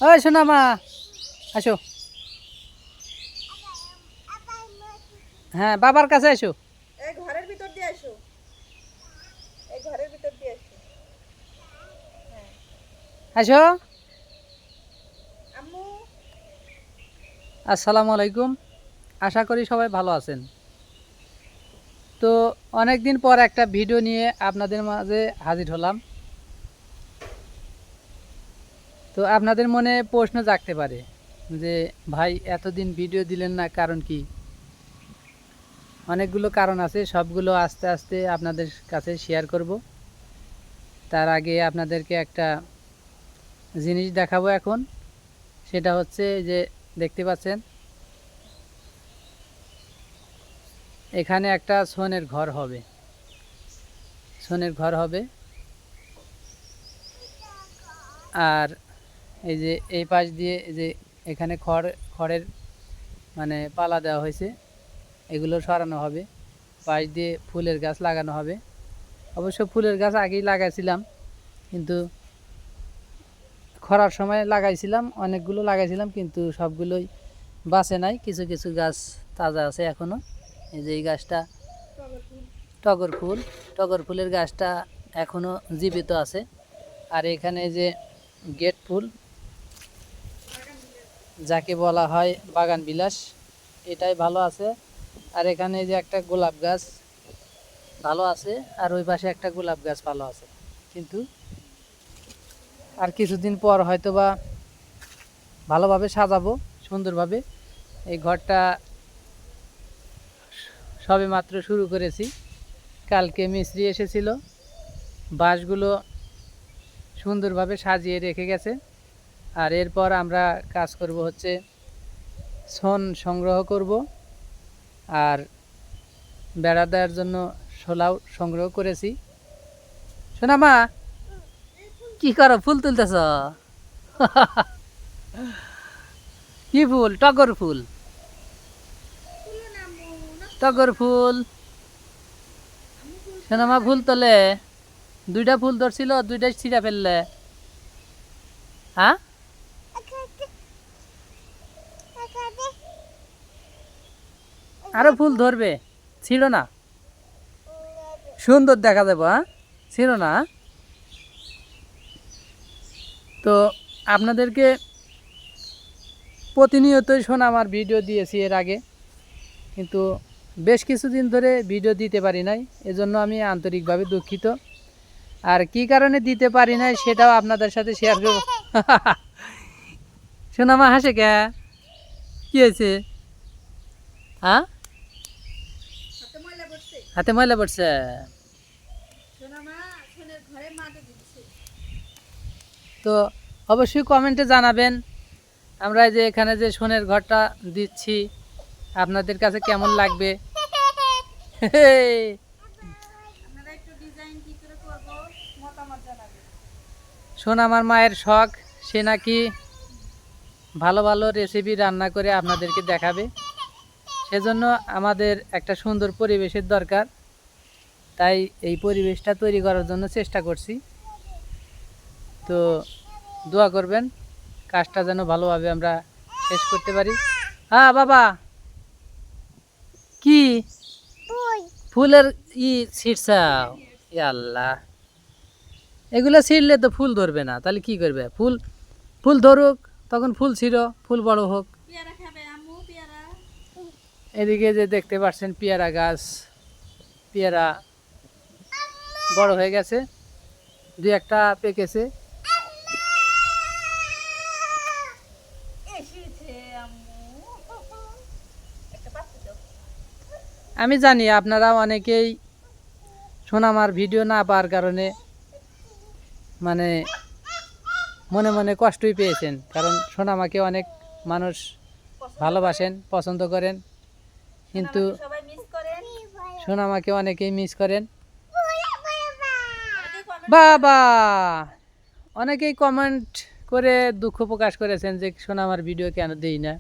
ওই শোনা মা, আসো। হ্যাঁ, বাবার কাছে আসো। এই ঘরের ভিতর দিয়ে আসো, এই ঘরের ভিতর দিয়ে আসো। হ্যাঁ আসো। আম্মু। আসসালামু আলাইকুম। আশা করি সবাই ভালো আছেন। তো অনেক দিন পর একটা ভিডিও নিয়ে আপনাদের মাঝে হাজির হলাম। তো আপনাদের মনে প্রশ্ন জাগতে পারে যে ভাই এতদিন ভিডিও দিলেন না, কারণ কি? অনেকগুলো কারণ আছে, সবগুলো আস্তে আস্তে আপনাদের কাছে শেয়ার করব। তার আগে আপনাদেরকে একটা জিনিস দেখাবো এখন। সেটা হচ্ছে যে দেখতে পাচ্ছেন এখানে একটা ছনের ঘর হবে। ছনের ঘর হবে, আর এই যে এই পাশ দিয়ে যে এখানে খড়ের মানে পালা দেওয়া হয়েছে, এগুলো সরানো হবে। পাশ দিয়ে ফুলের গাছ লাগানো হবে। অবশ্য ফুলের গাছ আগেই লাগাইছিলাম, কিন্তু খরার সময় লাগাইছিলাম, অনেকগুলো লাগাইছিলাম, কিন্তু সবগুলোই বাঁচে নাই। কিছু কিছু গাছ তাজা আছে এখনো। এই যে এই গাছটা টগর ফুল, টগর ফুলের গাছটা এখনো জীবিত আছে। আর এখানে যে গেট ফুল, যাকে বলা হয় বাগান বিলাস, এটাই ভালো আছে। আর এখানে যে একটা গোলাপ গাছ ভালো আছে, আর ওই পাশে একটা গোলাপ গাছ ভালো আছে। কিন্তু আর কিছুদিন পর হয়তো বা ভালোভাবে সাজাবো, সুন্দরভাবে। এই ঘরটা সবে মাত্র শুরু করেছি। কালকে মিস্ত্রি এসেছিল, বাঁশগুলো সুন্দরভাবে সাজিয়ে রেখে গেছে। আর এরপর আমরা কাজ করব হচ্ছে ছন সংগ্রহ করব, আর বেড়া দেওয়ার জন্য শোলাও সংগ্রহ করেছি। শোনা মা, কি করো? ফুল তুলতেছ? কি ফুল? টগর ফুল। টগর ফুল। শোনা মা, ফুল তোলে। দুইটা ফুল ধরছিল, দুইটাই ছিঁড়া ফেললে। হ্যাঁ, আরো ফুল ধরবে, ছিল না? সুন্দর দেখা যাবো। হ্যাঁ, ছিল না? তো আপনাদেরকে প্রতিনিয়তই শোনা আমার ভিডিও দিয়েছি এর আগে, কিন্তু বেশ কিছুদিন ধরে ভিডিও দিতে পারি নাই। এজন্য আমি আন্তরিকভাবে দুঃখিত। আর কি কারণে দিতে পারি নাই সেটাও আপনাদের সাথে শেয়ার করব। শোনা মা হাসে কে? কি হয়েছে? হ্যাঁ, হাতে ময়লা পড়ছে। হাতে ময়লা পড়ছে। সোনা মা সোনের ঘরে মাটি দিচ্ছে। তো অবশ্যই কমেন্টে জানাবেন আমরা যে এখানে যে সোনের ঘরটা দিচ্ছি আপনাদের কাছে কেমন লাগবে। আপনারা একটু ডিজাইন কি করে করব মতামত জানাবেন। শোন, আমার মায়ের শখ, সে নাকি ভালো ভালো রেসিপি রান্না করে আপনাদেরকে দেখাবে। সেজন্য আমাদের একটা সুন্দর পরিবেশের দরকার, তাই এই পরিবেশটা তৈরি করার জন্য চেষ্টা করছি। তো দোয়া করবেন কাজটা যেন ভালোভাবে আমরা শেষ করতে পারি। হ্যাঁ বাবা, কি ফুলের ছিঁড়ছাও? ই আল্লাহ, এগুলো ছিঁড়লে তো ফুল ধরবে না, তাহলে কি করবে? ফুল ফুল ধরুক, তখন ফুল ছিঁড়ো, ফুল বড় হোক। পেয়ারা খাবে আম্মু? পেয়ারা। এদিকে যে দেখতে পাচ্ছেন পেয়ারা গাছ, পেয়ারা বড় হয়ে গেছে, দুই একটা পেকেছে। এসেছে আম্মু। একটা পাত্র দাও। আমি জানি আপনারা অনেকেই সোনামার ভিডিও না পাওয়ার কারণে মানে মনে মনে কষ্টই পেয়েছেন, কারণ সোনামাকে অনেক মানুষ ভালোবাসেন, পছন্দ করেন, কিন্তু সোনামাকে সবাই মিস করেন। সোনামাকে অনেকেই মিস করেন। অনেকেই কমেন্ট বাবা, অনেকেই কমেন্ট করে দুঃখ প্রকাশ করেছেন যে সোনামার ভিডিও কেন দেই না।